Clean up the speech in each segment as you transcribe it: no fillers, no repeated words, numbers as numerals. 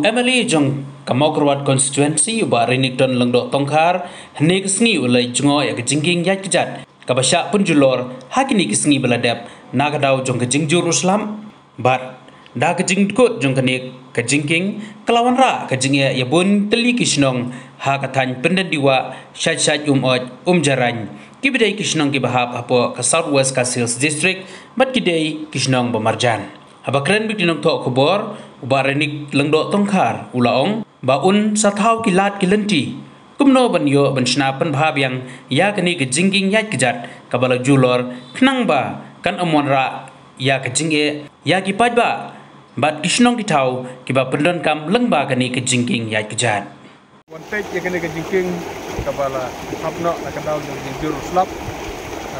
Emily Jong Kamokrawat constituency uba Renington Langdo Tongkar Hne Kisngi ulai Jungo ya kejingking yat kejat Kabasya pun julor Hakini Kisngi beladap Nagadau Jong kejing Juruslam Bat Da kejing kot Jong kenik kejingking Kelawan ra kejingnya ya bun teli kisnong Hakatan pendendiwa Syat-syat oj jarany Kibidai kisnong kibahap Hapo ke Southwest Kasils District Bat kidai kisnong bemarjan Habakren biktinong tok kubor uba renik lengdo tongkar ulaong baun sathau kilat kilenti kumno banyo benshnapan bhab yang ya kini kejingking yat kejat kabala julor knang ba kan amonra ya kejinge ya kipaj ba bat kisnong kitau kiba pendon kam lengba kini kejingking yat kejat wantek ya kini kejingking kabala hapno nakadau jujur slap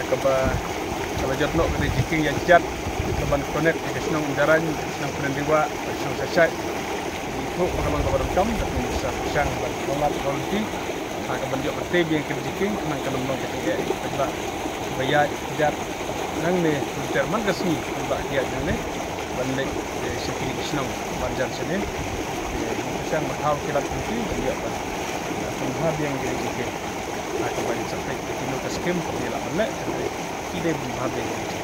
kabala jatno kini kejingking yat kejat kaban connect ke senang jaran senang pendiwa senang sesat itu pengalang kabar kam tapi bisa sang banget quality kaban dia pasti yang kerjiking nang kanam nang ketiga kita bayar jat nang ne Jerman kasih mbak dia ne balik sekali senang banjar sini sang mahal kilat nanti dia apa penghab yang kerjiking kaban sampai kilo ke skim dia lah balik tidak penghab yang